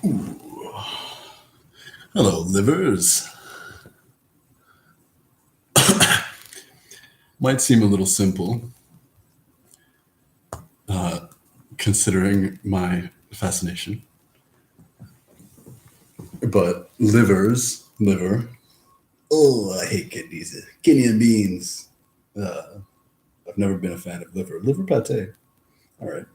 Ooh. Hello, livers. Might seem a little simple, considering my fascination. But liver. Oh, I hate kidneys. Kidney and beans. I've never been a fan of liver. Liver pate. All right.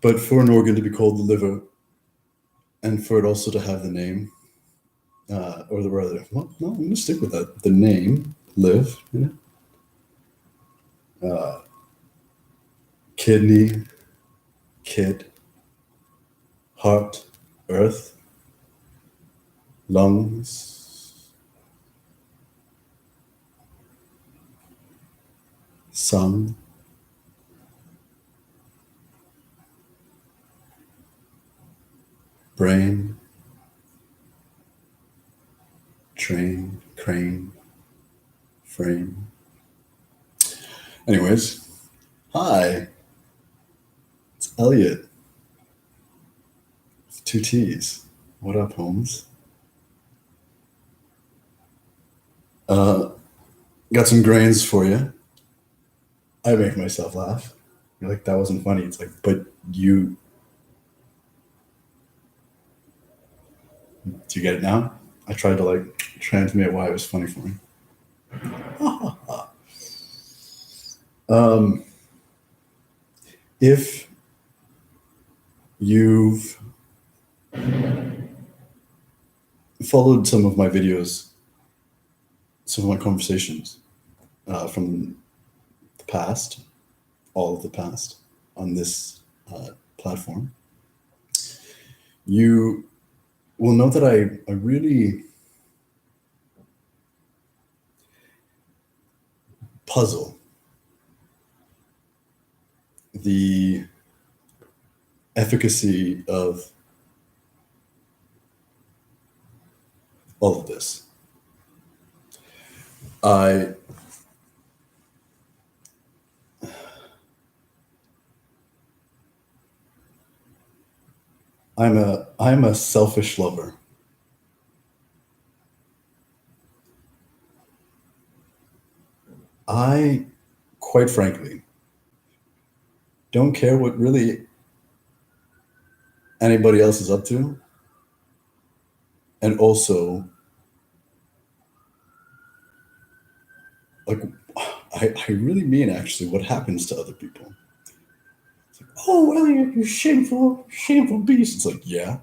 But for an organ to be called the liver, and for it also to have the name, or the rather, well, no, I'm going to stick with that. The name, live, kidney, kid, heart, earth, lungs, sun, brain, train, crane, frame. Anyways, hi, it's Elliot. It's two T's. What up, Holmes? Uh, got some grains for you. I make myself laugh. You're like, that wasn't funny. It's like, but you, do you get it now? I tried to like transmit why it was funny for me. um, if you've followed some of my videos, some of my conversations from the past, all of the past on this platform, you will know that I really puzzle the efficacy of all of this. I'm a selfish lover. I, quite frankly, don't care what really anybody else is up to. And also, like, I really mean actually what happens to other people. It's like, oh, Elliot, you shameful, shameful beast. It's like, yeah,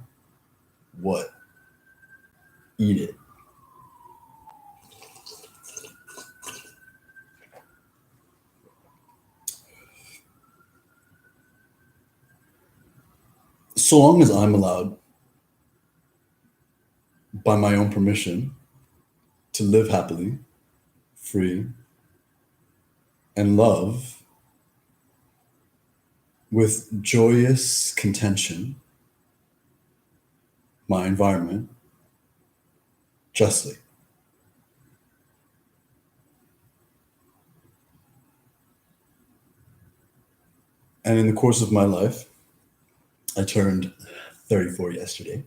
what? Eat it. So long as I'm allowed, by my own permission, to live happily, free, and love with joyous contention my environment justly. And in the course of my life, I turned 34 yesterday.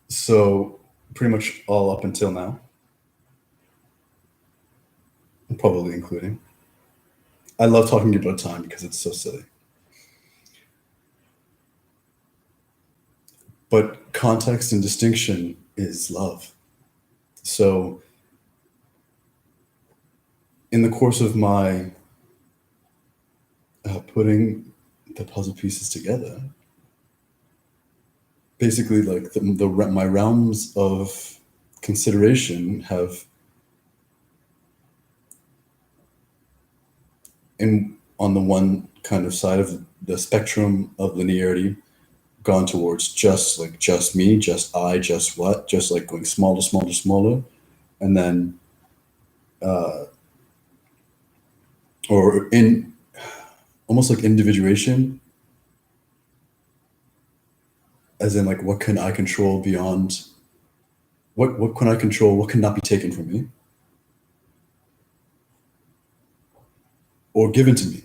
So pretty much all up until now, probably including. I love talking about time because it's so silly. But context and distinction is love. So in the course of my putting the puzzle pieces together, basically like my realms of consideration have on the one kind of side of the spectrum of linearity gone towards just me, just I, just what, just like going smaller, smaller, smaller, and then or in almost like individuation, as in like what can I control beyond what can I control, what cannot be taken from me, or given to me,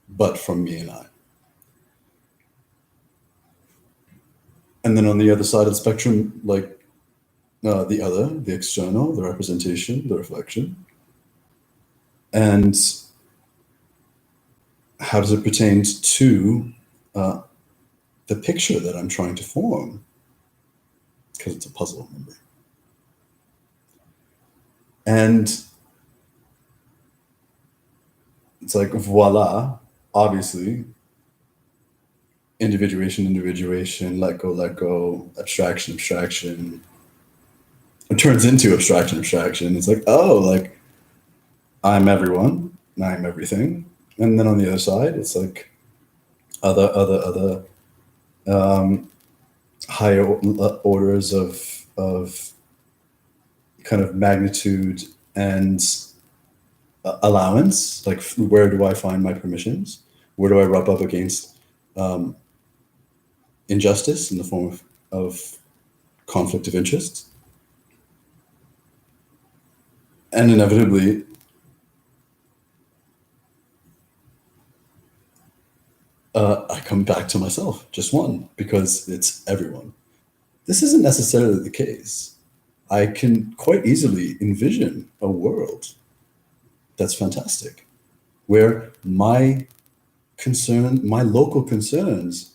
but from me and I. And then on the other side of the spectrum, like the external, the representation, the reflection. And how does it pertain to the picture that I'm trying to form? Because it's a puzzle, remember? And it's like, voila, obviously, individuation, let go, abstraction. It turns into abstraction. It's like, oh, like I'm everyone, and I'm everything. And then on the other side, it's like other higher orders of kind of magnitude and allowance. Like, where do I find my permissions? Where do I rub up against injustice in the form of conflict of interest? And inevitably, I come back to myself, just one, because it's everyone. This isn't necessarily the case. I can quite easily envision a world that's fantastic, where my local concerns,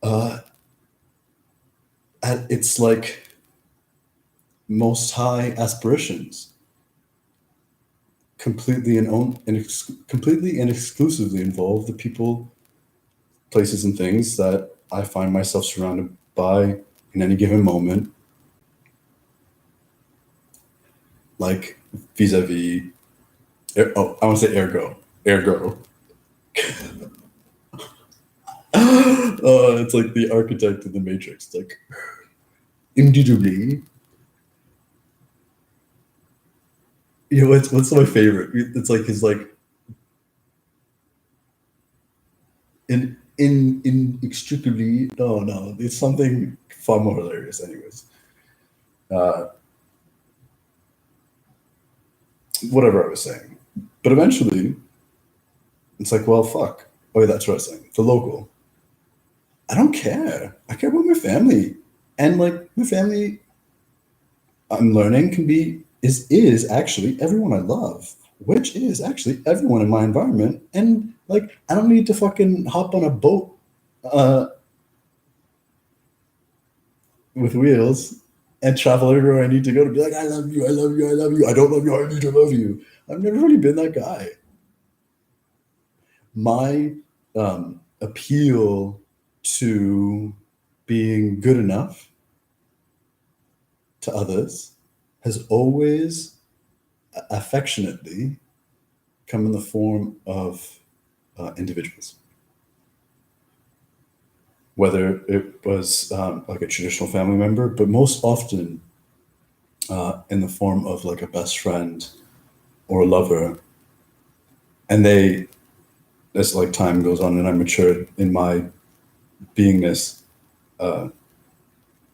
at its like most high aspirations, completely and exclusively involve the people, places, and things that I find myself surrounded by in any given moment, like vis-a-vis. I want to say ergo. It's like the architect of the Matrix. It's like, indubitably. You know, what's my favorite? It's like his like inextricably. No, it's something far more hilarious. Anyways, uh, whatever I was saying, but eventually, it's like, well, fuck. Oh, yeah, that's what I was saying. The local. I don't care. I care about my family, and like my family, I'm learning is actually everyone I love, which is actually everyone in my environment. And like, I don't need to fucking hop on a boat uh, with wheels and travel everywhere I need to go to be like, I love you, I love you, I love you. I don't love you, I need to love you. I've never really been that guy. My appeal to being good enough to others has always affectionately come in the form of individuals. Whether it was like a traditional family member, but most often in the form of like a best friend or a lover. And as like time goes on and I matured in my beingness,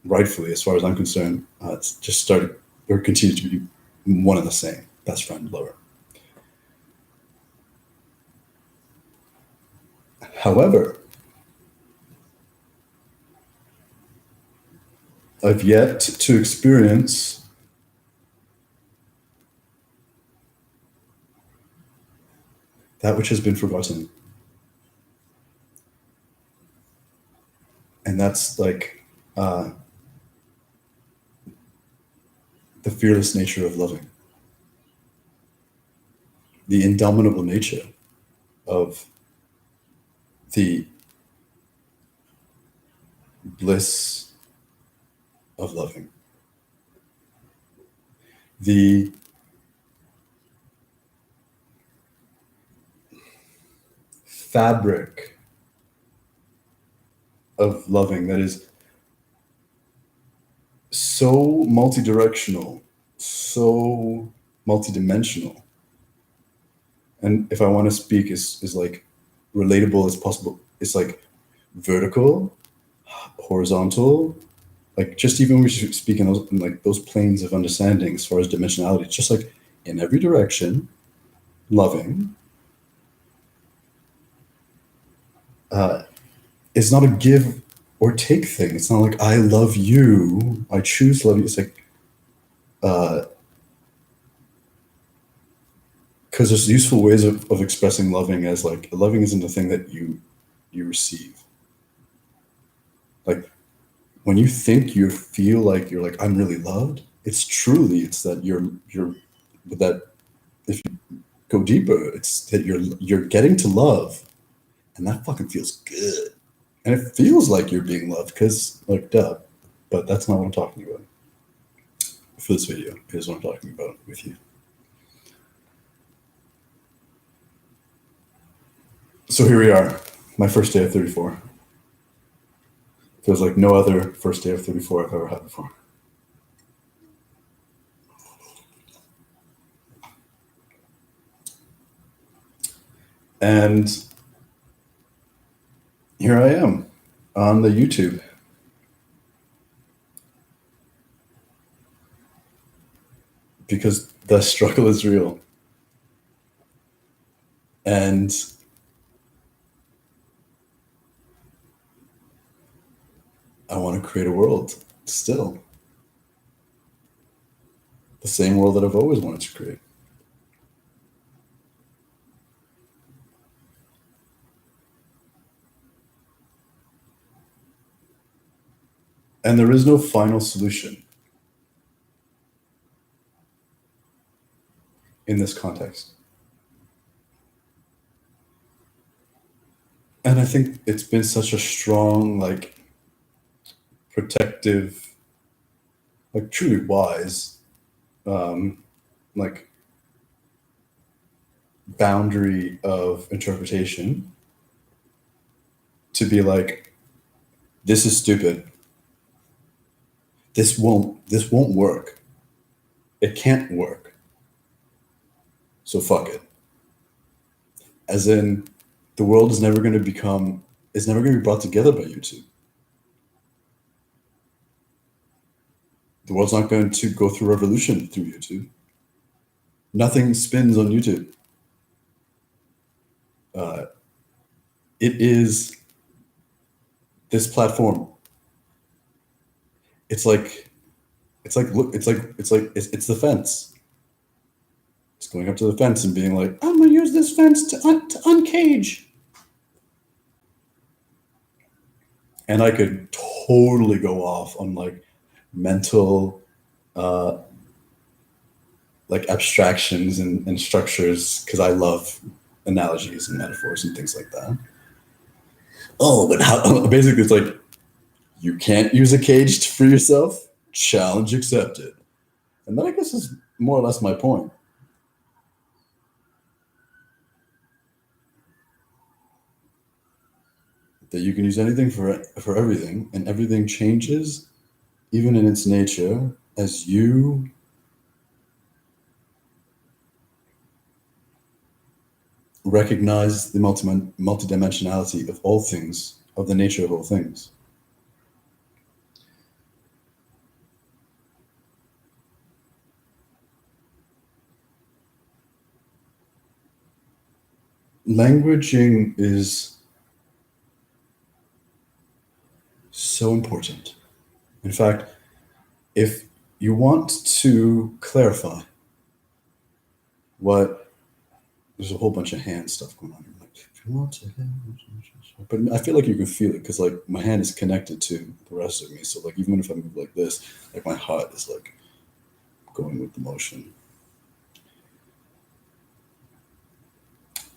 rightfully, as far as I'm concerned, it's just started or continued to be one and the same: best friend, lover. However, I've yet to experience that which has been forgotten. And that's like the fearless nature of loving, the indomitable nature of the bliss of loving, the fabric of loving that is so multi-directional, so multidimensional. And if I want to speak is like relatable as possible, it's like vertical, horizontal, like just even when we speak in like those planes of understanding as far as dimensionality, it's just like in every direction, loving is not a give or take thing. It's not like I love you, I choose to love you. It's like because there's useful ways of expressing loving as like loving isn't a thing that you receive. Like when you think you feel like you're like I'm really loved, it's that you're that if you go deeper, it's that you're getting to love, and that fucking feels good, and it feels like you're being loved because like duh, but that's not what I'm talking about for this video. Is what I'm talking about with you. So here we are, my first day of 34. Feels like no other first day of 34 I've ever had before. And here I am on the YouTube. Because the struggle is real. And I want to create a world still. The same world that I've always wanted to create. And there is no final solution in this context. And I think it's been such a strong, like, protective, like, truly wise, like, boundary of interpretation to be like, this is stupid. This won't work. It can't work. So fuck it. As in, the world is never going to be brought together by YouTube. The world's not going to go through revolution through YouTube. Nothing spins on YouTube. It is this platform. It's the fence. It's going up to the fence and being like, I'm gonna use this fence to uncage. And I could totally go off on like mental like abstractions and structures because I love analogies and metaphors and things like that. Oh, but how basically it's like you can't use a cage to free yourself? Challenge accepted. And that I guess is more or less my point. That you can use anything for everything, and everything changes, even in its nature, as you recognize the multidimensionality of all things, of the nature of all things. Languaging is so important. In fact, if you want to clarify what, there's a whole bunch of hand stuff going on here. Like, if you want to, but I feel like you can feel it because like my hand is connected to the rest of me. So like even if I move like this, like my heart is like going with the motion.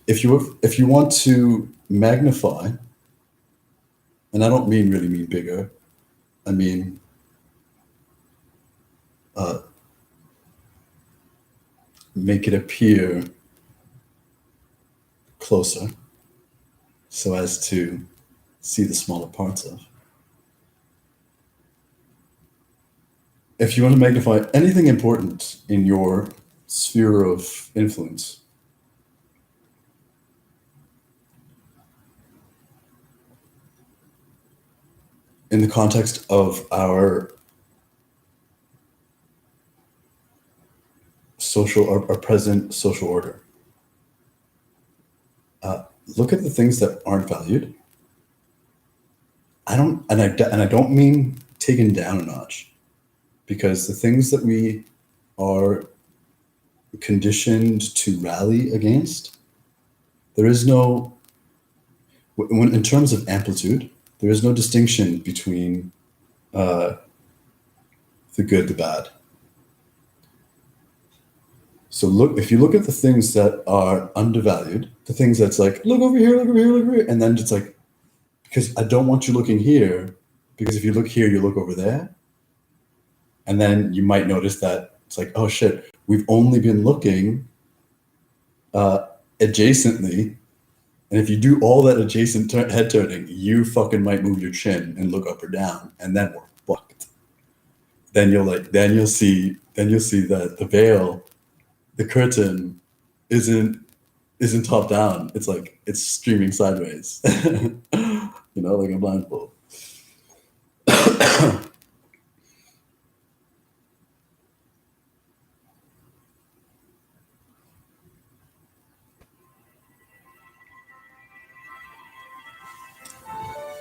If you want to magnify, and I don't really mean bigger, I mean make it appear closer so as to see the smaller parts of. If you want to magnify anything important in your sphere of influence, in the context of our our present social order, look at the things that aren't valued. I don't mean taken down a notch, because the things that we are conditioned to rally against, there is no, when in terms of amplitude, there is no distinction between uh, the good, the bad. So look, if you look at the things that are undervalued, the things that's like, look over here, look over here, look over here, and then it's like, because I don't want you looking here, because if you look here, you look over there, and then you might notice that it's like, oh shit, we've only been looking uh, adjacently, and if you do all that adjacent head turning, you fucking might move your chin and look up or down, and then we're fucked. Then you'll see that the veil, the curtain, isn't top down. It's like it's streaming sideways. Like a blindfold.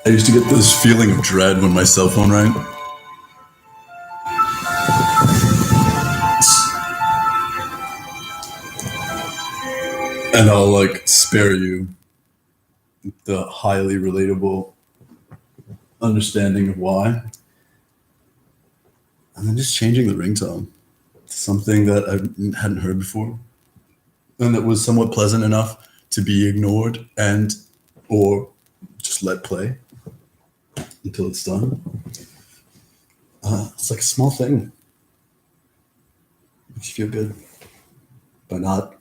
I used to get this feeling of dread when my cell phone rang. And I'll like spare you the highly relatable understanding of why. And then just changing the ringtone to something that I hadn't heard before, and that was somewhat pleasant enough to be ignored and or just let play until it's done. It's like a small thing. Makes you feel good, but not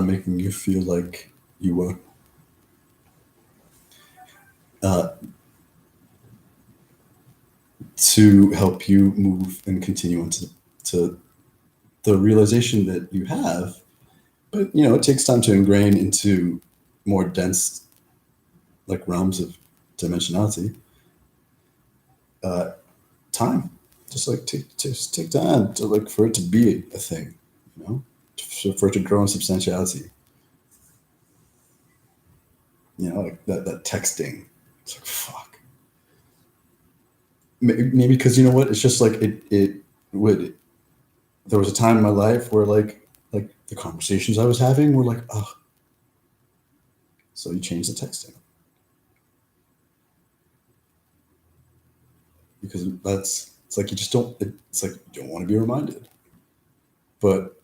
making you feel like you were. Uh, to help you move and continue on to the realization that you have. But it takes time to ingrain into more dense like realms of dimensionality. Time, just like take time to like for it to be a thing, for it to grow in substantiality. Like that texting. It's like fuck. Maybe because you know what? It's just like it would. There was a time in my life where like the conversations I was having were like, oh, so you change the texting because it's like you just don't. It's like you don't want to be reminded. But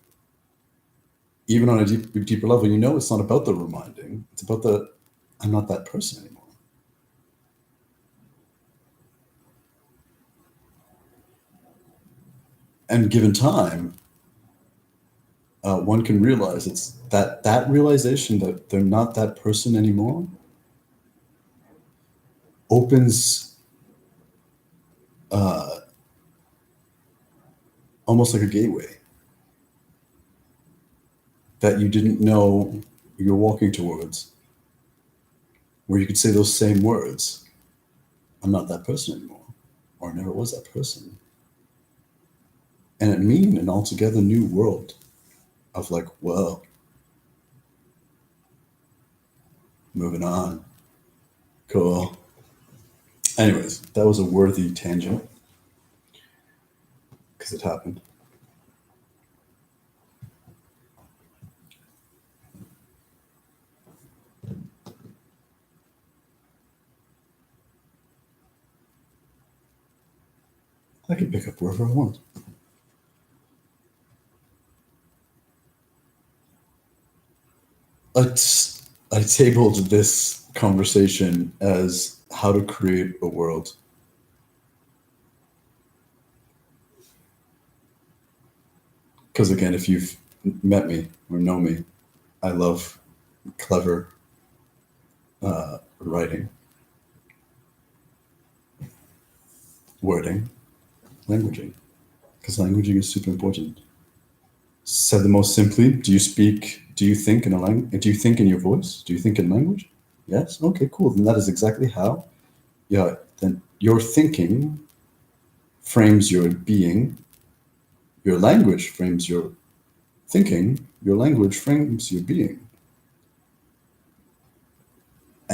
even on a deeper level, it's not about the reminding. It's about the I'm not that person anymore. And given time, one can realize it's that realization that they're not that person anymore opens almost like a gateway that you didn't know you're walking towards, where you could say those same words. I'm not that person anymore, or I never was that person. And it mean an altogether new world of like, well, moving on. Cool. Anyways, that was a worthy tangent because it happened. I can pick up wherever I want. I tabled this conversation as how to create a world. Because again, if you've met me or know me, I love clever writing, wording, languaging, because languaging is super important. Said the most simply, do you think in a language? Do you think in your voice? Do you think in language? Yes. Okay, cool. Then that is exactly how. Yeah. Then your thinking frames your being. Your language frames your thinking. Your language frames your being.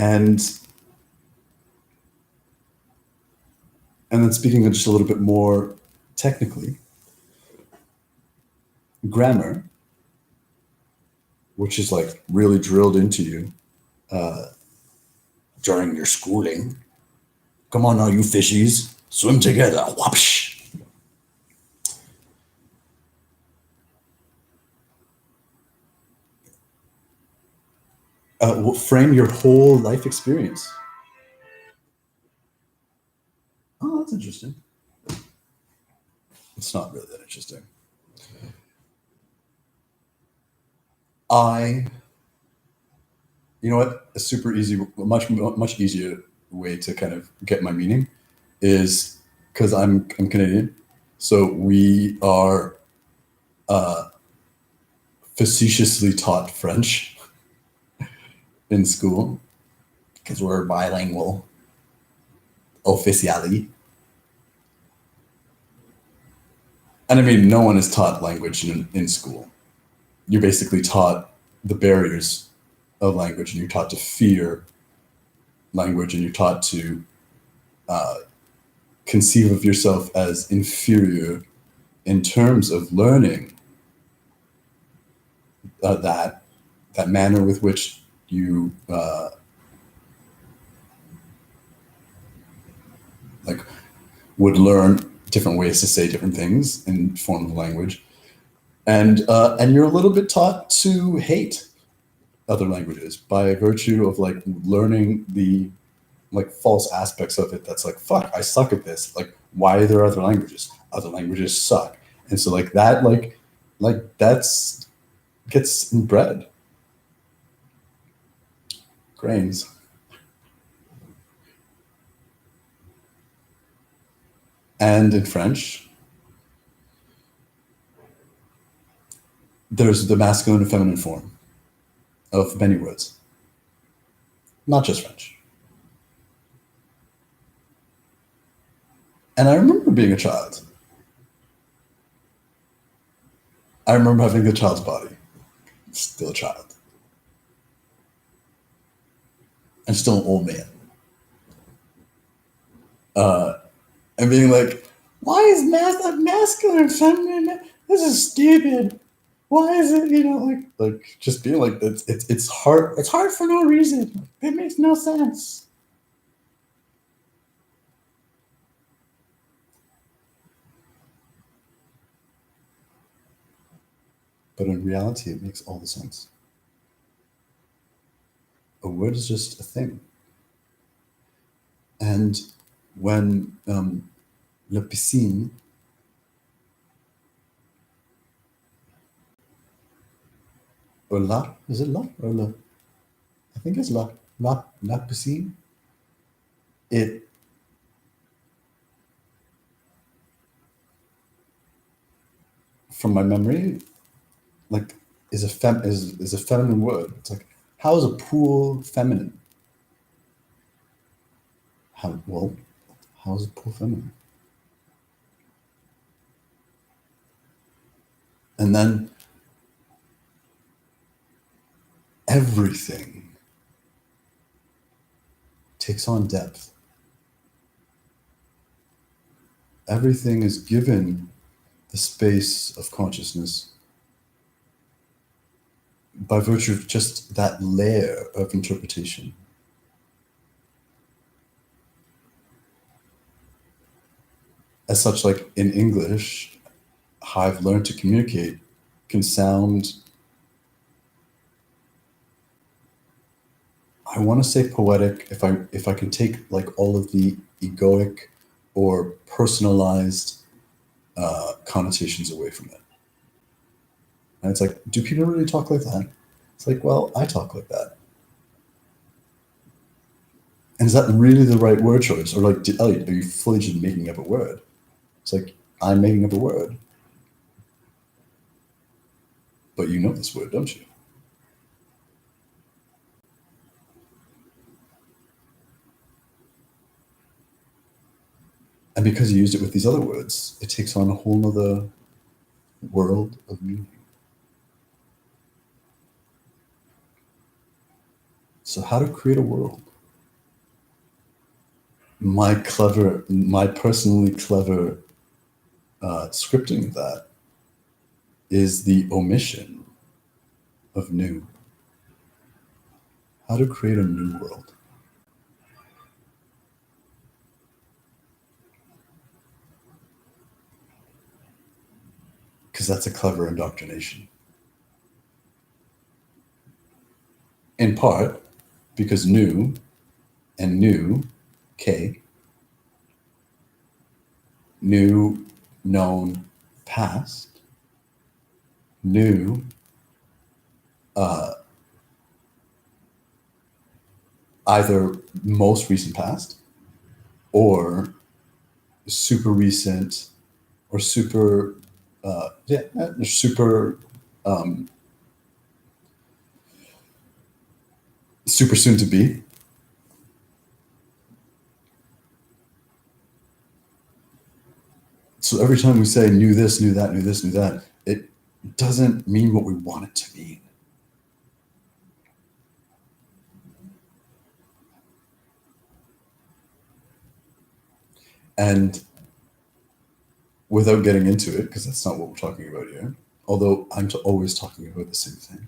And then speaking just a little bit more technically, grammar, which is like really drilled into you during your schooling. Come on now, you fishies, swim together. Whoosh. Frame your whole life experience. Oh, that's interesting. It's not really that interesting. You know what? A super easy, much easier way to kind of get my meaning is because I'm Canadian, so we are facetiously taught French in school because we're bilingual officially. And I mean, no one is taught language in school. You're basically taught the barriers of language, and you're taught to fear language, and you're taught to conceive of yourself as inferior in terms of learning that manner with which you like would learn different ways to say different things in form of language, and you're a little bit taught to hate other languages by virtue of like learning the like false aspects of it. That's like, fuck, I suck at this. Like, why are there other languages? Other languages suck. And so like that, that's gets inbred. Grains. And in French, there's the masculine and feminine form of many words, not just French. And I remember being a child. I remember having a child's body, still a child, and still an old man. And being like, why is masculine and feminine? This is stupid. Why is it, like just being like, it's hard. It's hard for no reason. It makes no sense. But in reality, it makes all the sense. A word is just a thing. And when la piscine, or la, is it la or la? I think it's la piscine. It from my memory, like is a feminine word. It's like, how is a pool feminine? How is a pool feminine? And then everything takes on depth. Everything is given the space of consciousness by virtue of just that layer of interpretation. As such, like in English, how I've learned to communicate can sound, I want to say poetic if I can take like all of the egoic or personalized connotations away from it. And it's like, do people really talk like that? It's like, well, I talk like that. And is that really the right word choice? Or like, Elliot, are you fully just making up a word? It's like, I'm making up a word. But you know this word, don't you? And because you used it with these other words, it takes on a whole nother world of meaning. So how to create a world? my personally clever scripting of that is the omission of new. How to create a new world. Because that's a clever indoctrination. In part because new and new, K, new, known, past, new, either most recent past or super recent or super, super, super soon to be. So every time we say new this, new that, new this, new that, it doesn't mean what we want it to mean. And without getting into it, because that's not what we're talking about here, although I'm always talking about the same thing.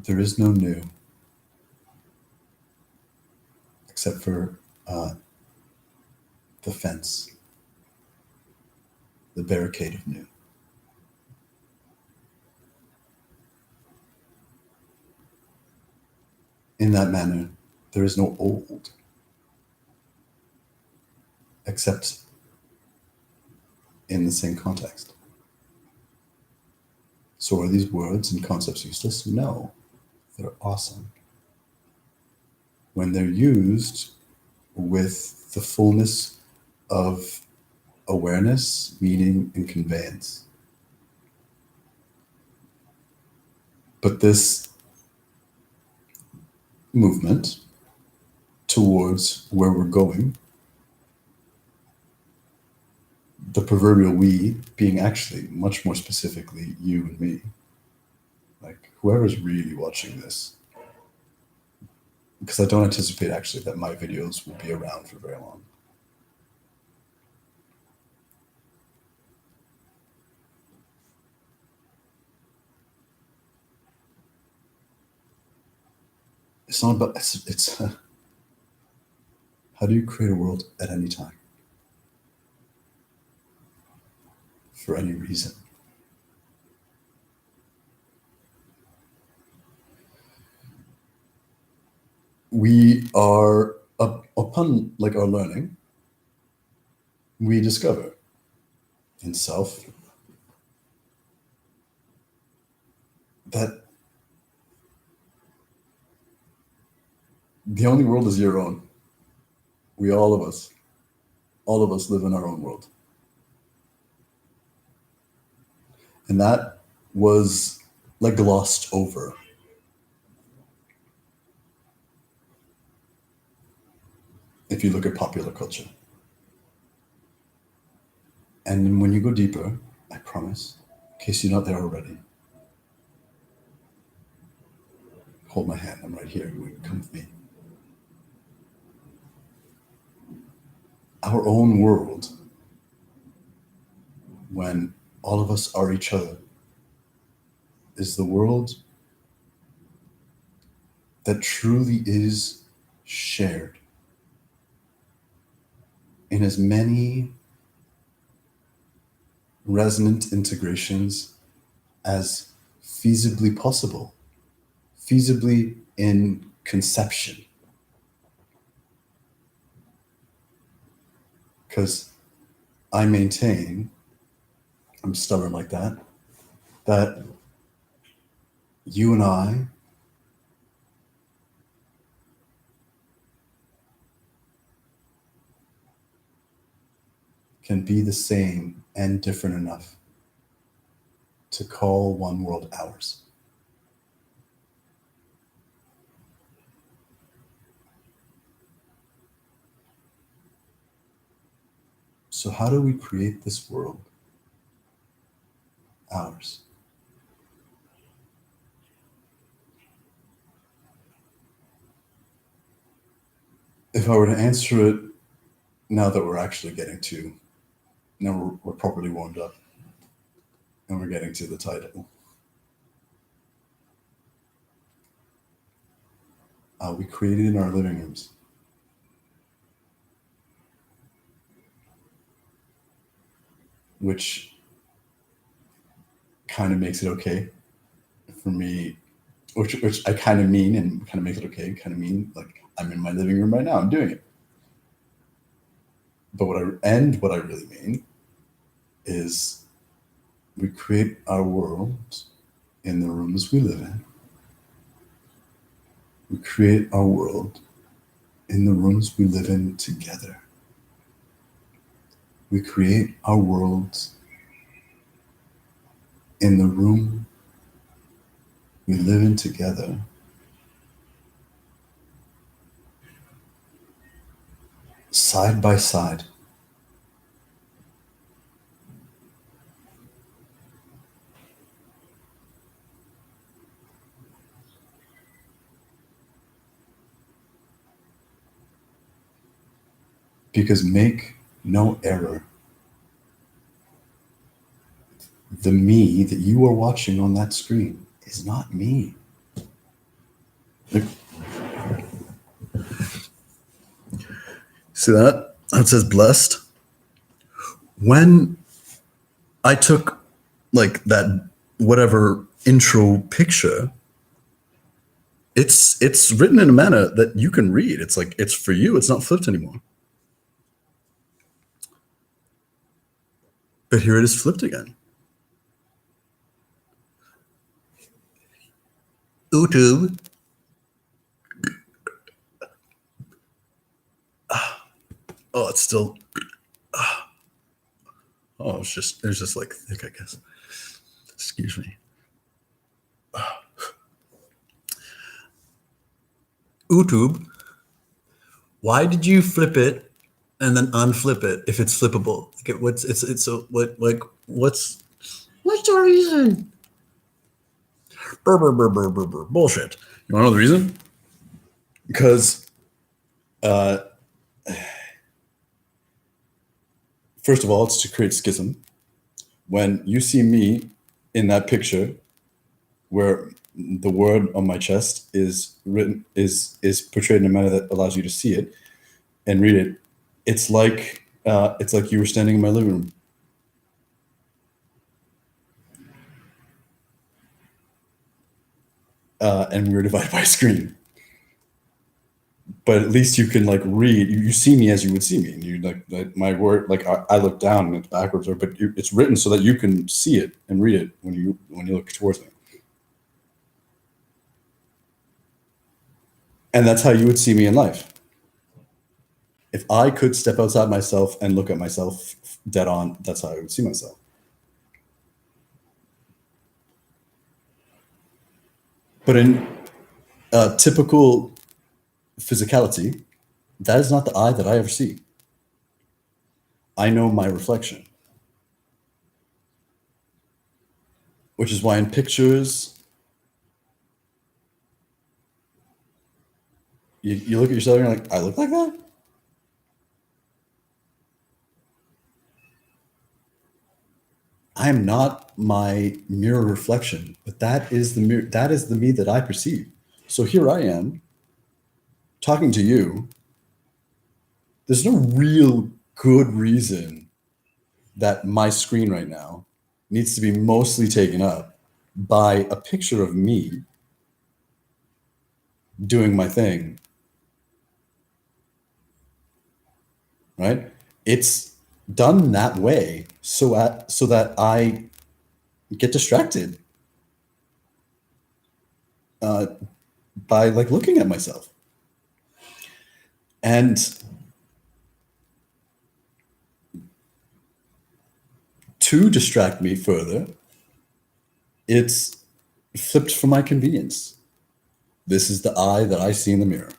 There is no new except for the fence, the barricade of new. In that manner, there is no old except in the same context. So are these words and concepts useless? No, they're awesome. When they're used with the fullness of awareness, meaning, and conveyance. But this movement towards where we're going, the proverbial we being actually much more specifically you and me, like whoever's really watching this, because I don't anticipate actually that my videos will be around for very long. It's not about, it's how do you create a world at any time? For any reason. We are, upon like our learning, we discover in self that the only world is your own. We all of us live in our own world. And that was like glossed over. If you look at popular culture. And when you go deeper, I promise, in case you're not there already, hold my hand, I'm right here, come with me. Our own world, when all of us are each other, is the world that truly is shared in as many resonant integrations as feasibly possible, feasibly in conception. Because I maintain, I'm stubborn like that You and I can be the same and different enough to call one world ours. So, how do we create this world ours? If I were to answer it now that we're actually getting to, now we're properly warmed up and we're getting to the title, we created in our living rooms, which kind of makes it okay for me, which I kind of mean and kind of makes it okay, kind of mean like I'm in my living room right now, I'm doing it. But what I really mean is we create our world in the rooms we live in. We create our world in the rooms we live in together. We create our worlds in the room we live in together. Side by side. Because make no error, the me that you are watching on that screen is not me. Like, see that? That says blessed. When I took like that whatever intro picture, it's written in a manner that you can read. It's like it's for you, it's not flipped anymore. But here it is flipped again. YouTube. Oh, it's still. Oh, it's just like thick, I guess. Excuse me. YouTube. Why did you flip it and then unflip it if it's flippable? Like it's so what like what's the reason? Bullshit. You want to know the reason? Because first of all, it's to create schism. When you see me in that picture, where the word on my chest is written is portrayed in a manner that allows you to see it and read it, it's like you were standing in my living room. And we were divided by a screen. But at least you can like read. You see me as you would see me, and you like my word. Like I look down and it's backwards, but it's written so that you can see it and read it when you look towards me. And that's how you would see me in life. If I could step outside myself and look at myself dead on, that's how I would see myself. But in typical physicality, that is not the eye that I ever see. I know my reflection, which is why in pictures, you look at yourself and you're like, I look like that? I am not my mirror reflection, but that is the mirror, that is the me that I perceive. So here I am talking to you. There's no real good reason that my screen right now needs to be mostly taken up by a picture of me doing my thing, right? It's done that way so that I get distracted. uh, by like looking at myself. And to distract me further, it's flipped for my convenience. This is the eye that I see in the mirror.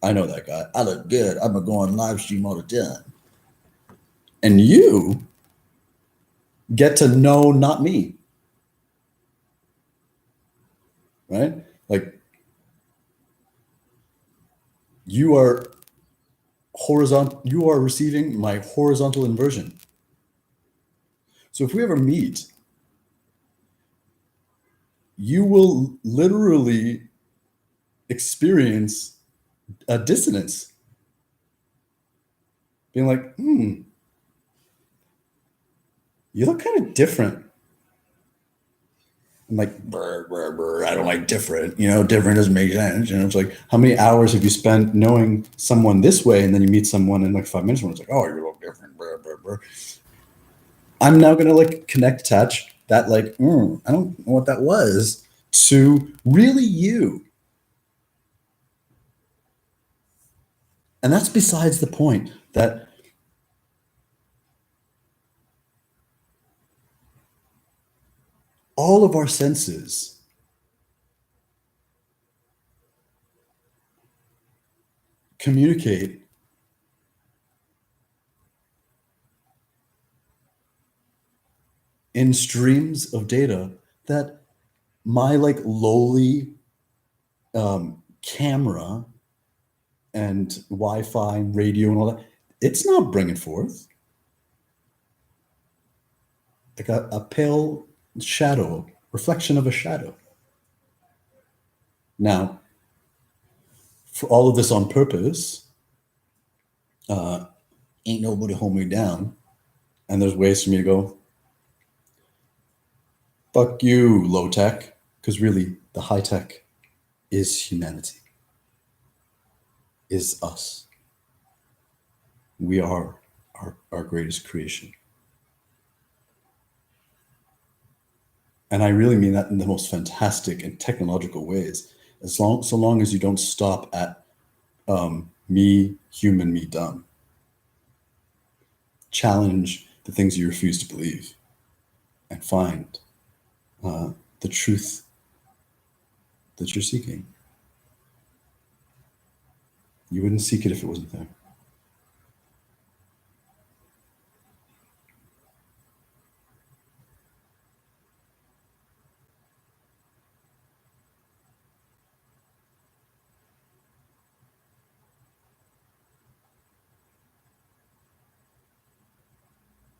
I know that guy. I look good. I'm gonna go on live stream all the time. And you get to know not me, right? Like you are horizontal, you are receiving my horizontal inversion. So if we ever meet, you will literally experience a dissonance, being like, you look kind of different. I'm like, brr, brr, brr, I don't like different. Different doesn't make sense. It's like, how many hours have you spent knowing someone this way, and then you meet someone in like 5 minutes when it's like, oh, you look different. Brr, brr, brr. I'm now gonna like connect, attach that like, I don't know what that was, to really you. And that's besides the point. That all of our senses communicate in streams of data that my like lowly camera and Wi-Fi and radio and all that, it's not bringing forth. Like a pale shadow, reflection of a shadow. Now, for all of this on purpose, ain't nobody hold me down. And there's ways for me to go, fuck you, low tech, because really the high tech is humanity, is us. We are our greatest creation. And I really mean that in the most fantastic and technological ways. So long as you don't stop at me human, me dumb. Challenge the things you refuse to believe, and find the truth that you're seeking. You wouldn't seek it if it wasn't there.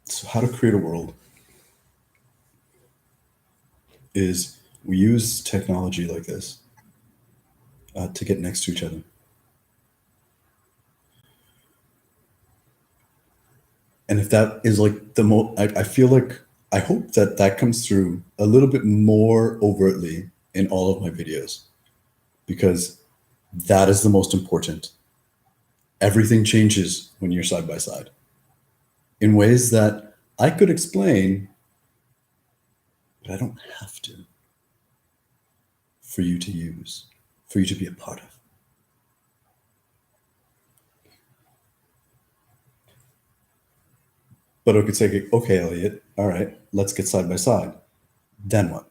So, how to create a world is we use technology like this to get next to each other. And if that is like the most, I feel like, I hope that that comes through a little bit more overtly in all of my videos, because that is the most important. Everything changes when you're side by side in ways that I could explain, but I don't have to, for you to use, for you to be a part of. But I could say, okay, Elliot, all right, let's get side by side. Then what?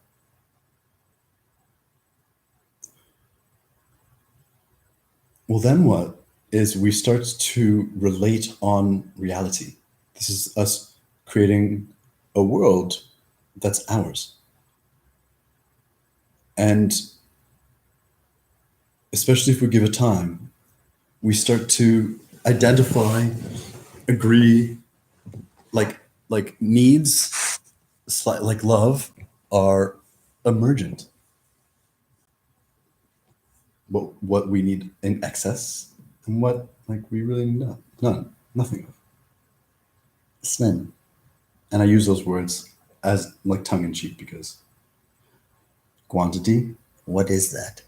Well, then what is we start to relate on reality. This is us creating a world that's ours. And especially if we give it time, we start to identify, agree, like needs, like love, are emergent. What we need in excess, and what like we really need nothing of. Slim. And I use those words as like tongue in cheek, because quantity, what is that?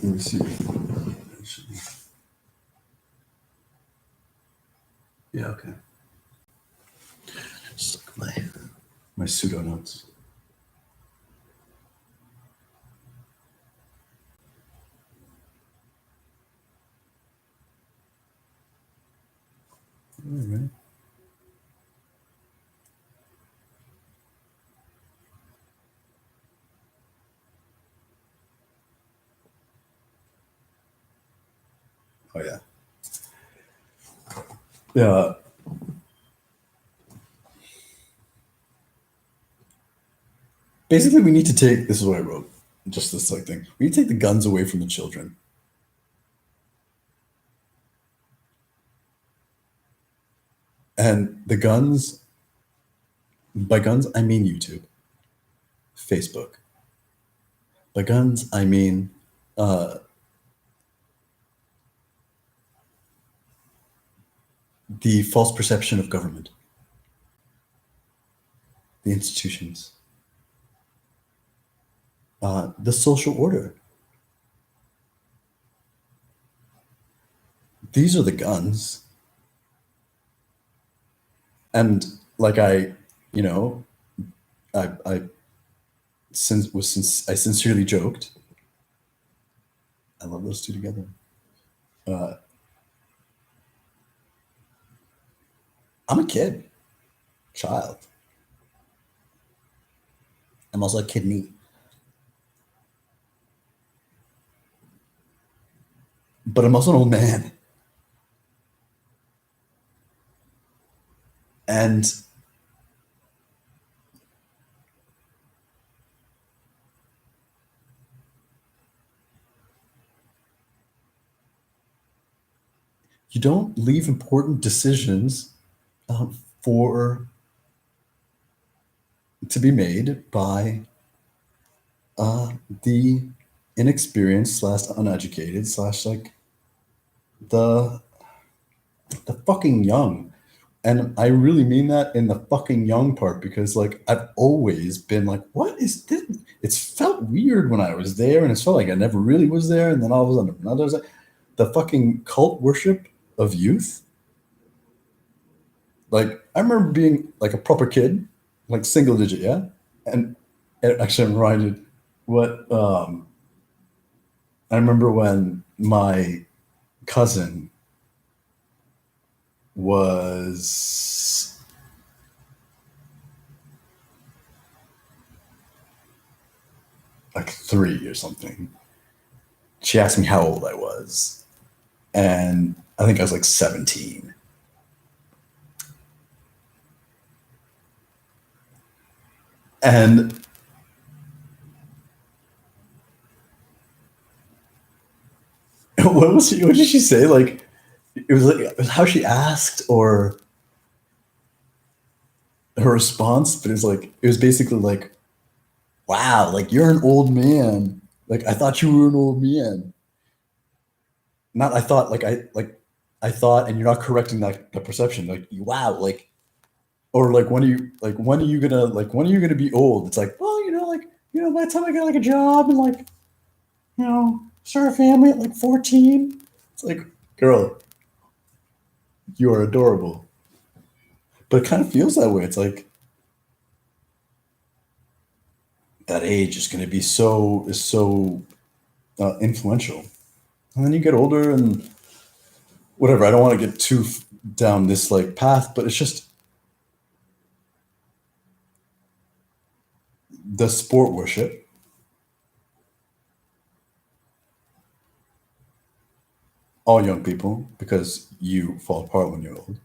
Let me see. Yeah, okay. Just look at my pseudo notes. All right. Oh yeah. Yeah. Basically, we need to take. This is what I wrote. Just this like thing. We need to take the guns away from the children. And the guns, by guns, I mean YouTube, Facebook. By guns, I mean uh, the false perception of government, the institutions, the social order. These are the guns. And like you know, I since I sincerely joked. I love those two together. Uh, I'm a kid, child. I'm also a kidney, but I'm also an old man. And you don't leave important decisions for to be made by the inexperienced slash uneducated slash like the the fucking young. And I really mean that in the fucking young part because like I've always been like, what is this? It's felt weird when I was there, and it felt like I never really was there. And then all of a sudden, another was like, the fucking cult worship of youth. Like I remember being like a proper kid, like single digit, yeah. And it actually I'm reminded what I remember when my cousin was like 3 or something. She asked me how old I was, and I think I was like 17. And what did she say? Like it was how she asked or her response, but it was basically like, wow, like you're an old man. Like I thought you were an old man. Not I thought I thought, and you're not correcting that the perception. Like wow, like or like when are you gonna be old? It's like, well, by the time I got like a job and like, start a family at like 14. It's like, girl, you are adorable. But it kind of feels that way. It's like that age is gonna be so influential. And then you get older and whatever. I don't want to get too down this like path, but it's just the sport worship. All young people, because you fall apart when you're old.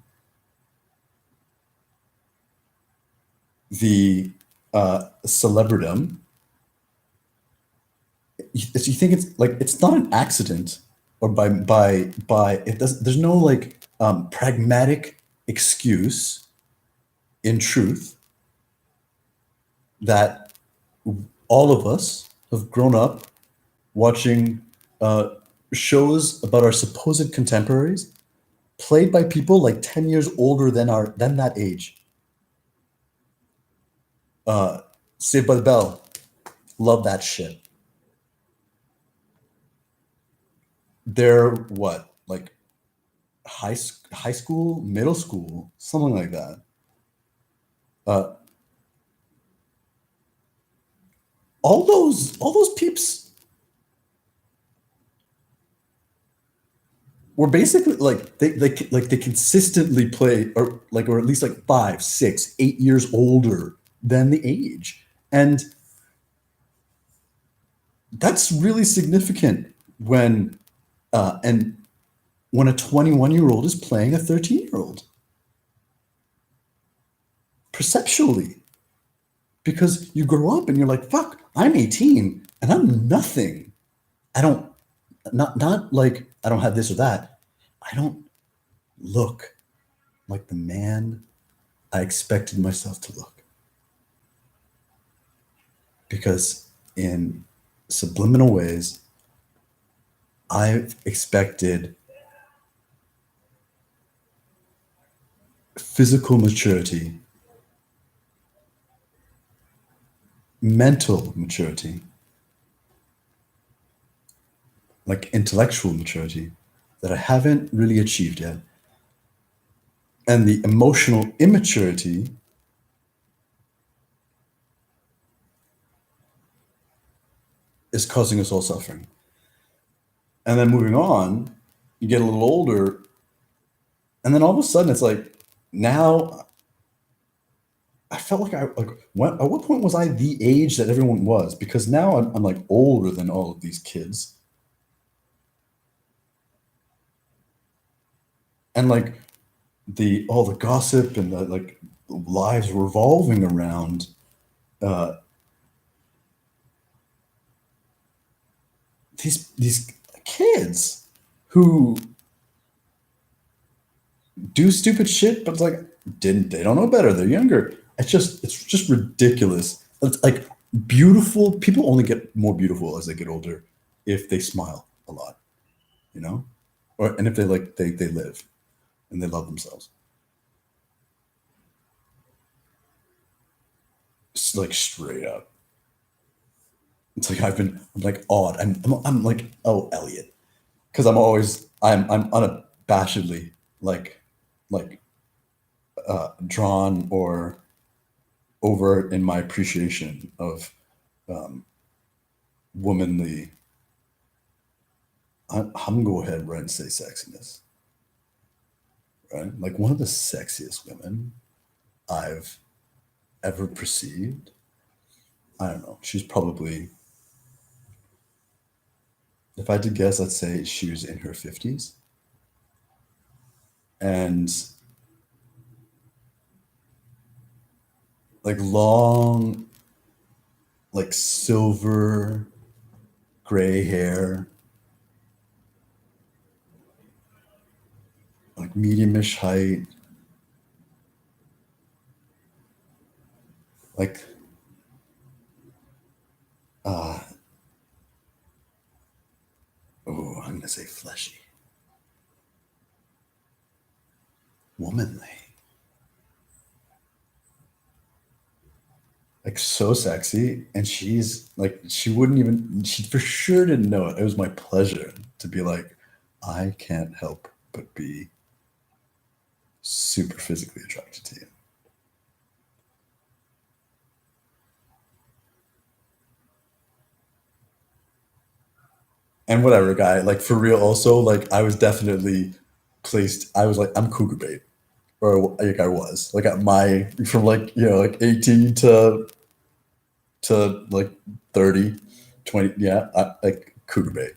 The celebridom. You think it's like it's not an accident, or by it does. There's no like pragmatic excuse in truth that all of us have grown up watching uh, shows about our supposed contemporaries played by people like 10 years older than that age. uh Saved by the Bell, love that shit. they're what, like high school, middle school, something like that. Uh, all those peeps were basically like they consistently play, or at least like 5, 6, 8 years older than the age, and that's really significant when and when a 21-year-old is playing a 13-year-old perceptually, because you grow up and you're like, fuck, I'm 18 and I'm nothing. I don't, not like I don't have this or that. I don't look like the man I expected myself to look, because in subliminal ways I've expected physical maturity, mental maturity, like intellectual maturity, that I haven't really achieved yet. And the emotional immaturity is causing us all suffering. And then moving on, you get a little older, and then all of a sudden it's like, now I felt like at what point was I the age that everyone was? Because now I'm like older than all of these kids. And like the all the gossip and the like lives revolving around uh, these kids who do stupid shit, but it's like, didn't they don't know better? They're younger. It's just ridiculous. It's like, beautiful people only get more beautiful as they get older if they smile a lot, you know, or and if they like they live and they love themselves. It's like straight up. It's like I'm like awed. I'm like, oh, Elliot, because I'm unabashedly like like drawn or overt in my appreciation of um, womanly. I'm gonna go ahead right and say sexiness, right? Like one of the sexiest women I've ever perceived. I don't know. She's probably, if I had to guess, I'd say she was in her 50s. And like long, like silver gray hair, like mediumish height, like uh oh, I'm gonna say fleshy, womanly, like so sexy. And she's like, she for sure didn't know it. It was my pleasure to be like, I can't help but be super physically attracted to you. And whatever, guy, like for real, also, like I was definitely placed, I was like, I'm cougar bait. Or like I was. Like at my from like, like 18 to like 30, 20. Yeah, like cougar bait.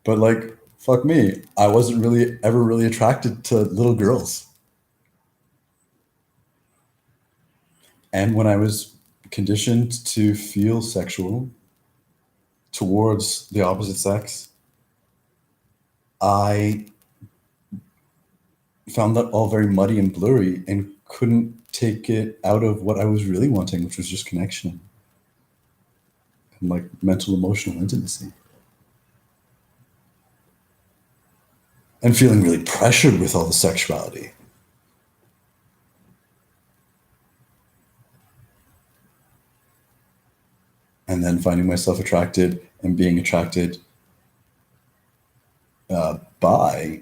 But like, fuck me, I wasn't really ever really attracted to little girls. And when I was conditioned to feel sexual towards the opposite sex, I found that all very muddy and blurry and couldn't take it out of what I was really wanting, which was just connection and like mental emotional intimacy. And feeling really pressured with all the sexuality. and finding myself attracted and being attracted by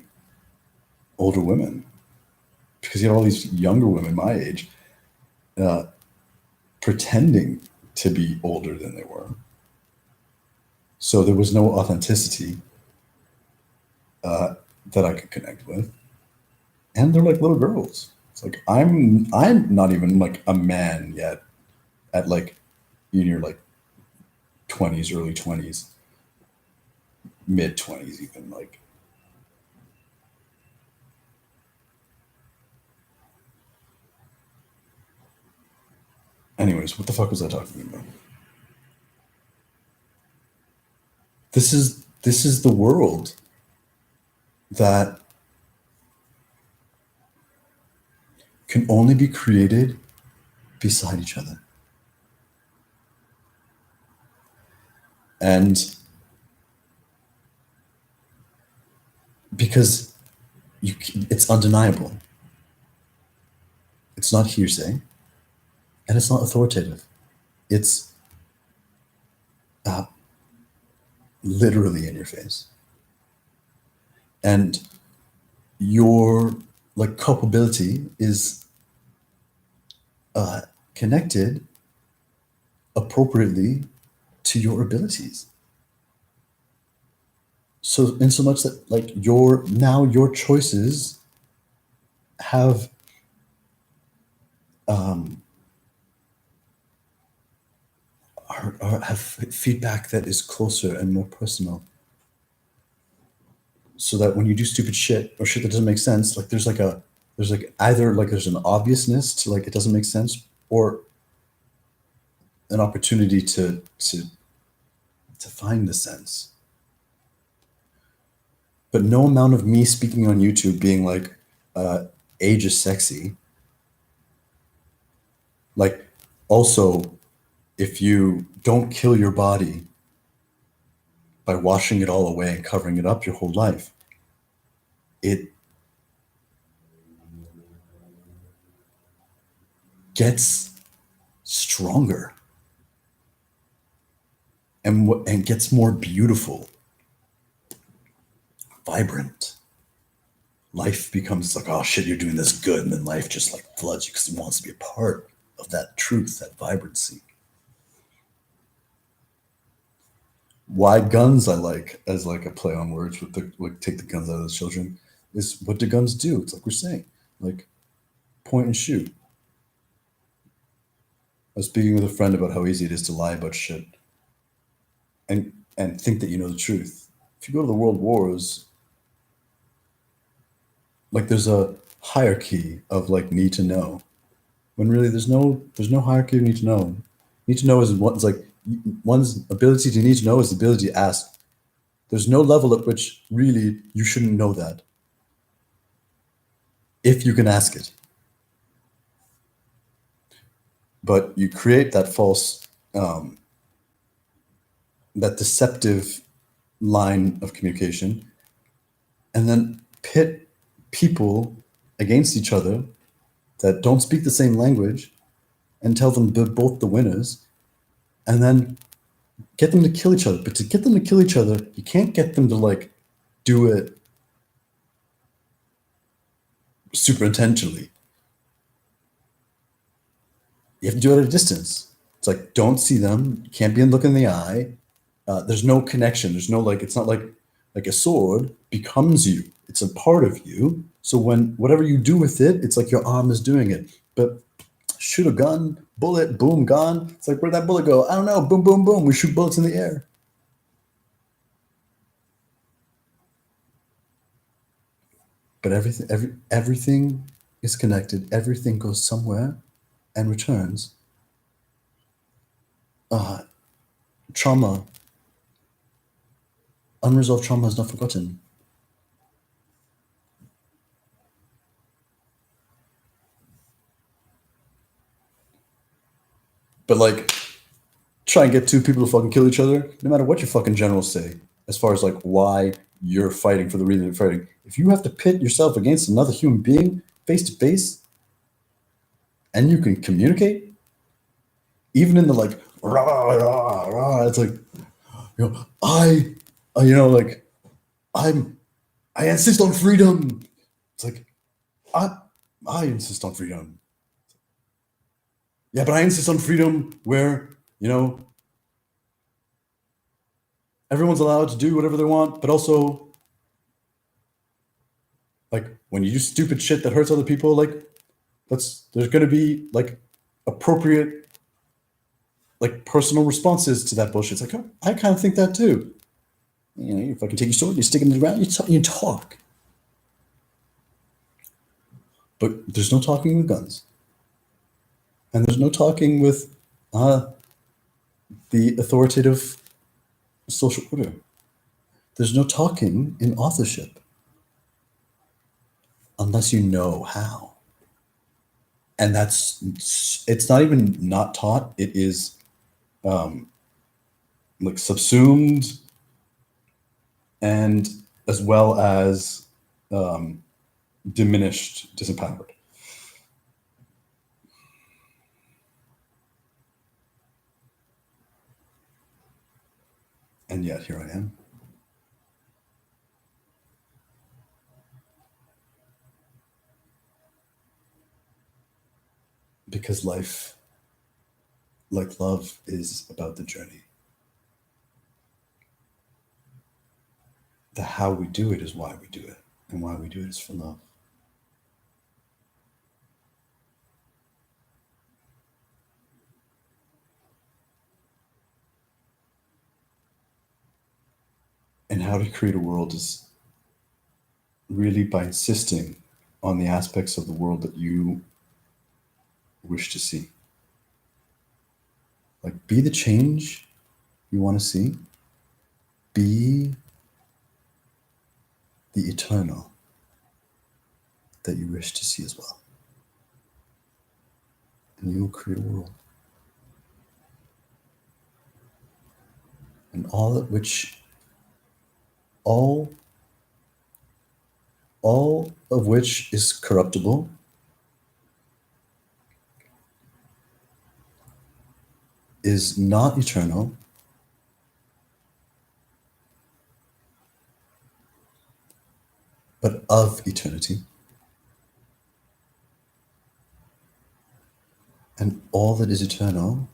older women, because you had all these younger women my age pretending to be older than they were. So there was no authenticity that I could connect with, and they're like little girls. It's like I'm not even like a man yet, at like in your like 20s, early 20s, mid 20s, even like. Anyways, what the fuck was I talking about? This is the world that can only be created beside each other. And because it's undeniable. It's not hearsay, and it's not authoritative. It's literally in your face. And your like culpability is connected appropriately to your abilities. So in so much that like your choices have have feedback that is closer and more personal. So that when you do stupid shit or shit that doesn't make sense, like there's like either like there's an obviousness to like it doesn't make sense, or an opportunity to find the sense. But no amount of me speaking on YouTube being like, age is sexy. Like, also, if you don't kill your body by washing it all away and covering it up your whole life, it gets stronger and gets more beautiful, vibrant. Life becomes like, oh shit, you're doing this good, and then life just like floods you because it wants to be a part of that truth, that vibrancy. Why guns I like as like a play on words with the like take the guns out of the children is what do guns do? It's like we're saying, like point and shoot. I was speaking with a friend about how easy it is to lie about shit and think that you know the truth. If you go to the world wars, like there's a hierarchy of like need to know, when really there's no hierarchy of need to know. Need to know is one's like one's ability to need to know is the ability to ask. There's no level at which really you shouldn't know that if you can ask it. But you create that false, that deceptive line of communication, and then pit people against each other that don't speak the same language and tell them they're both the winners, and then get them to kill each other. But to get them to kill each other, you can't get them to like do it super intentionally. You have to do it at a distance. It's like, don't see them. You can't be look in the eye. There's no connection. There's no like, it's not like a sword becomes you. It's a part of you. So when whatever you do with it, it's like your arm is doing it. But shoot a gun, bullet, boom, gone. It's like, where'd that bullet go? I don't know. Boom, boom, boom. We shoot bullets in the air. But everything is connected. Everything goes somewhere and returns. Trauma, unresolved trauma is not forgotten. But like, try and get two people to fucking kill each other, no matter what your fucking generals say, as far as like why you're fighting for the reason you're fighting. If you have to pit yourself against another human being face to face, and you can communicate, even in the like rah, rah, rah. It's like, like I'm, I insist on freedom. It's like, I, I insist on freedom. Yeah, but I insist on freedom where, everyone's allowed to do whatever they want, but also, like, when you do stupid shit that hurts other people, like, there's going to be, like, appropriate, like, personal responses to that bullshit. It's like, oh, I kind of think that too. You fucking take your sword, you stick it in the ground, you talk. But there's no talking with guns. And there's no talking with the authoritative social order. There's no talking in authorship unless you know how. And it's not even not taught, it is like subsumed, and as well as diminished, disempowered. And yet here I am. Because life, like love, is about the journey. The how we do it is why we do it, and why we do it is for love. And how to create a world is really by insisting on the aspects of the world that you wish to see. Like, be the change you want to see, be the eternal that you wish to see as well. And you will create a world. And all of which is corruptible, is not eternal, but of eternity. And all that is eternal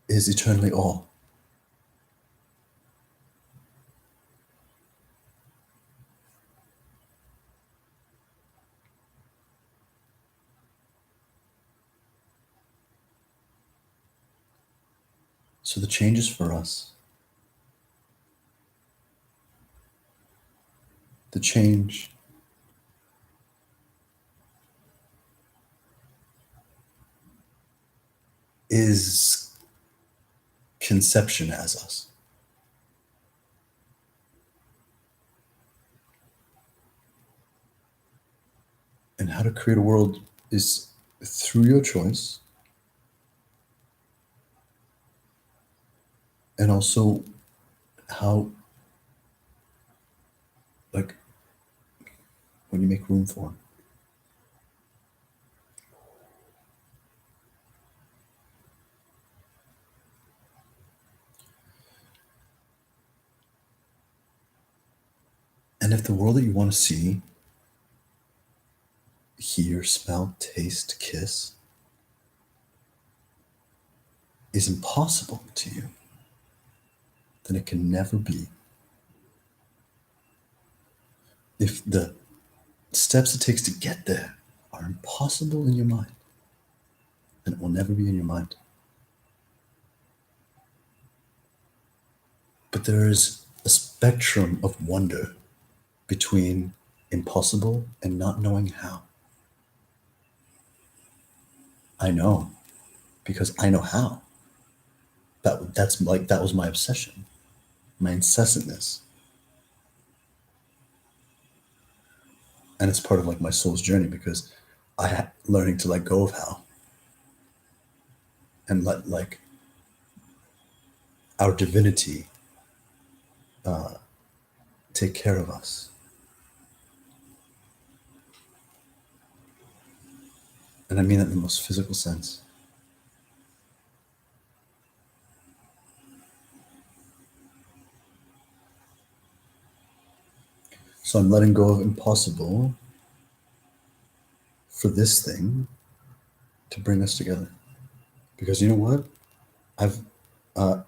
is eternally all. So the change is for us. The change is conception as us. And how to create a world is through your choice, and also how, like, when you make room for it. And if the world that you want to see, hear, smell, taste, kiss is impossible to you, then it can never be. If the steps it takes to get there are impossible in your mind, then it will never be in your mind. But there is a spectrum of wonder between impossible and not knowing how. I know, because I know how. That was my obsession, my incessantness. And it's part of like my soul's journey, because learning to let go of how, and let, like, our divinity take care of us. And I mean that in the most physical sense. So I'm letting go of impossible for this thing to bring us together. Because you know what? I've uh,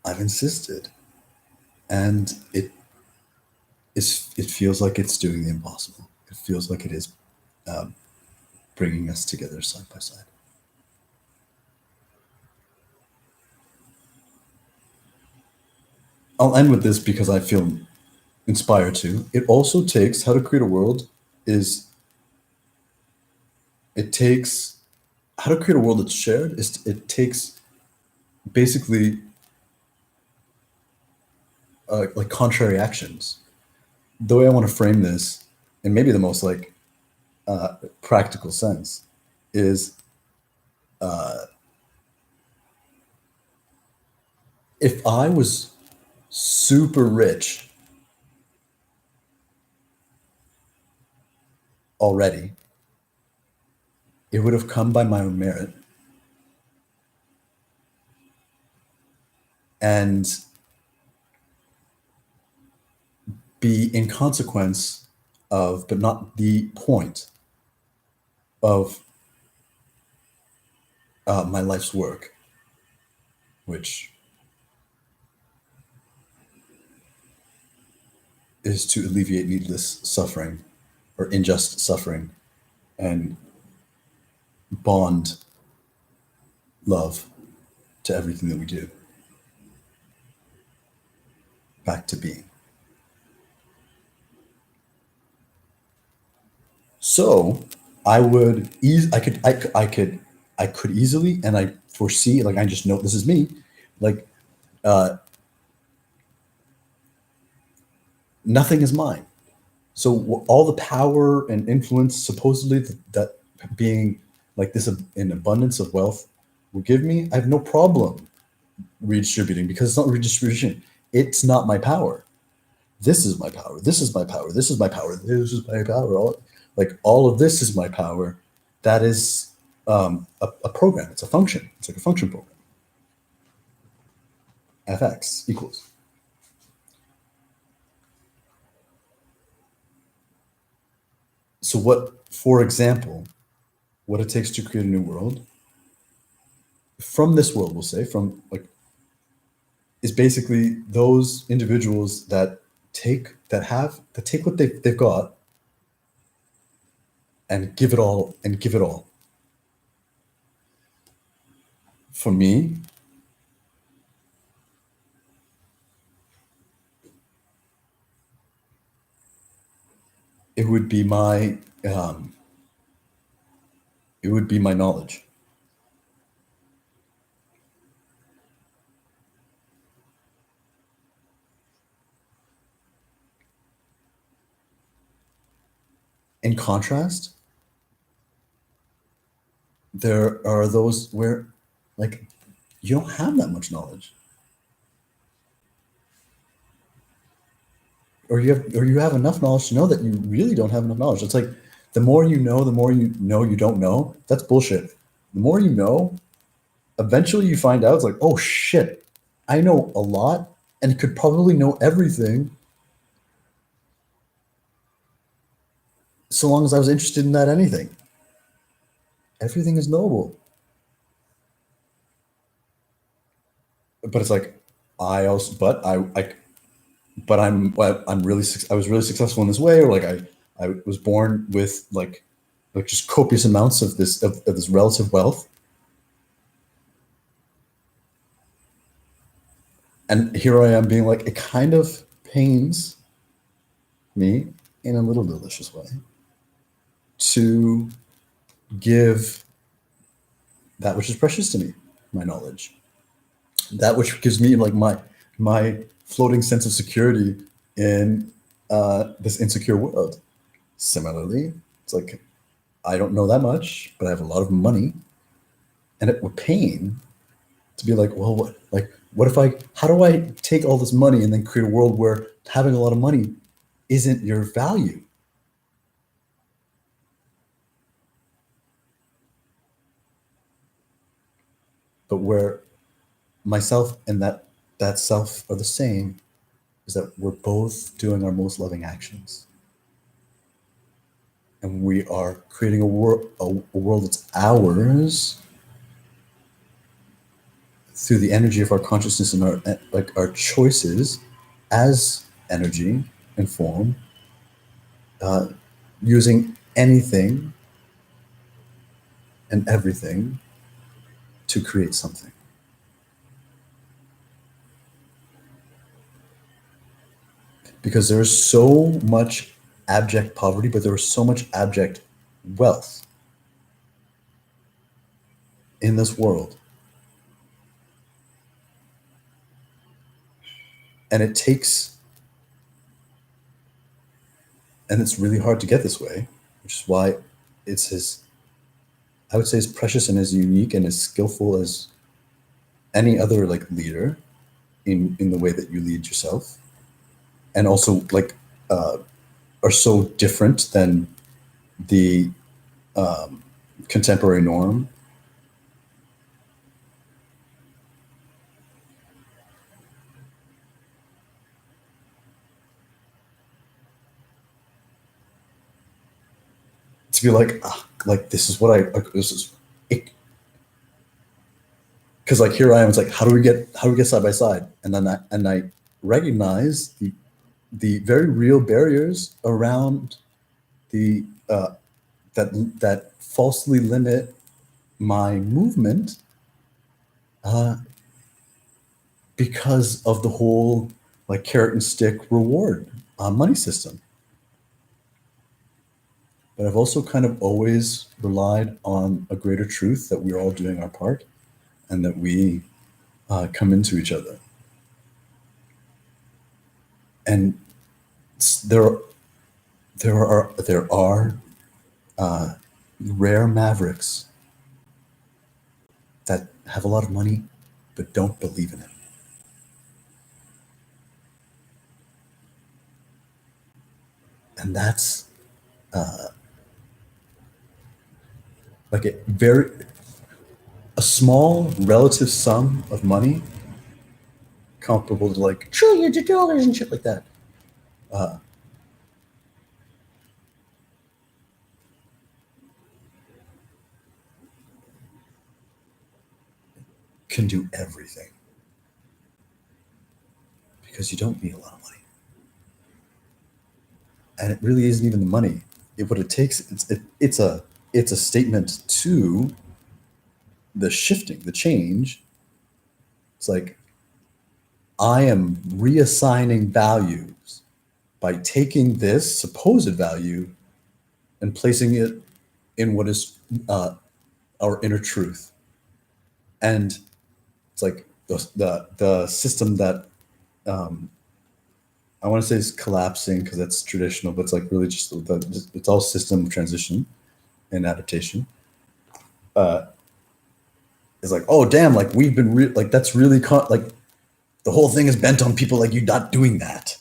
I've insisted, and it feels like it's doing the impossible. It feels like it is bringing us together side by side. I'll end with this because I feel inspired to. It also takes how to create a world is it takes how to create a world that's shared is it takes basically like contrary actions. The way I want to frame this, and maybe the most like practical sense, is if I was super rich already, it would have come by my own merit. And be in consequence of, but not the point of my life's work, which is to alleviate needless suffering or unjust suffering and bond love to everything that we do back to being. So I would ease. I could easily, and I foresee. Like I just know this is me. Like nothing is mine. So all the power and influence, supposedly that being like this in abundance of wealth will give me, I have no problem redistributing because it's not redistribution. It's not my power. This is my power. This is my power. This is my power. This is my power. All of this is my power. That is a program. It's a function. It's like a function program. Fx equals. So what, for example, what it takes to create a new world from this world, we'll say, from like, is basically those individuals that take what they've got and give it all. For me, it would be my um, it would be my knowledge. In contrast, there are those where like you don't have that much knowledge, or you have enough knowledge to know that you really don't have enough knowledge. It's like the more you know you don't know. That's bullshit. The more you know, eventually you find out it's like, oh shit, I know a lot and could probably know everything so long as I was interested in that anything. Everything is knowable. But it's like I also but I'm really I was really successful in this way, or like I was born with like just copious amounts of this relative wealth, and here I am being like, it kind of pains me in a little delicious way to give that which is precious to me, my knowledge, that which gives me like my floating sense of security in this insecure world. Similarly, it's like I don't know that much, but I have a lot of money, and it would pain to be like, well, what, like, What if how do I take all this money and then create a world where having a lot of money isn't your value? But where myself and that self are the same, is that we're both doing our most loving actions. And we are creating a world that's ours through the energy of our consciousness and our choices as energy and form, using anything and everything to create something. Because there is so much abject poverty, but there is so much abject wealth in this world. And it's really hard to get this way, which is why it's I would say as precious and as unique and as skillful as any other like leader in the way that you lead yourself, and also like are so different than the contemporary norm. To be like this is what this is it, because like here I am. It's like how do we get side by side, and then I recognize the very real barriers around the that falsely limit my movement, because of the whole like carrot and stick reward money system. But I've also kind of always relied on a greater truth that we're all doing our part, and that we come into each other. And there are rare mavericks that have a lot of money but don't believe in it. And that's like a small relative sum of money comparable to like trillions of dollars and shit like that. Can do everything because you don't need a lot of money, and it really isn't even the money. What it takes, it's a statement to the shifting, the change. It's like I am reassigning values by taking this supposed value and placing it in what is our inner truth. And it's like the system that I want to say is collapsing because that's traditional, but it's like really just it's all system transition and adaptation. It's like, oh damn, like we've been like that's really like the whole thing is bent on people like you not doing that.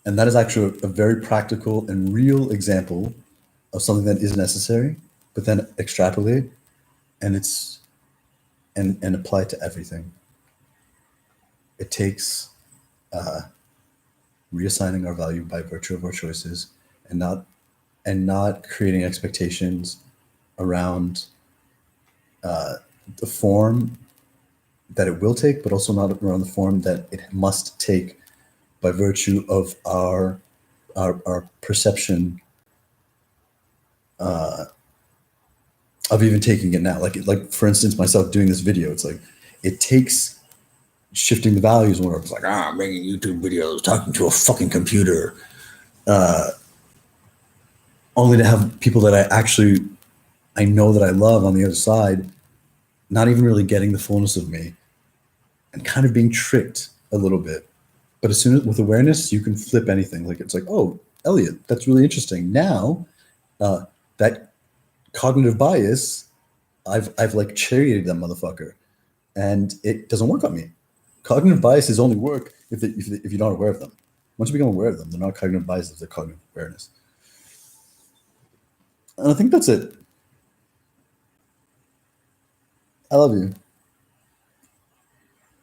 And that is actually a very practical and real example of something that is necessary, but then extrapolate and and apply it to everything. It takes reassigning our value by virtue of our choices, and not creating expectations around the form that it will take, but also not around the form that it must take by virtue of our perception of even taking it now. Like for instance, myself doing this video, it's like it takes shifting the values where it's like, I'm making YouTube videos, talking to a fucking computer, only to have people that I know that I love on the other side, not even really getting the fullness of me and kind of being tricked a little bit. But as soon as with awareness, you can flip anything. Like it's like, oh, Elliot, that's really interesting. Now, that cognitive bias, I've like cherry that motherfucker, and it doesn't work on me. Cognitive biases only work if you're not aware of them. Once you become aware of them, they're not cognitive biases; they're cognitive awareness. And I think that's it. I love you.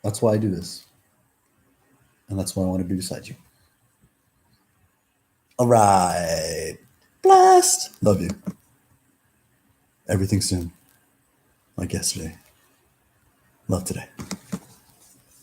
That's why I do this, and that's why I want to be beside you. All right, blast. Love you. Everything soon, like yesterday. Love today.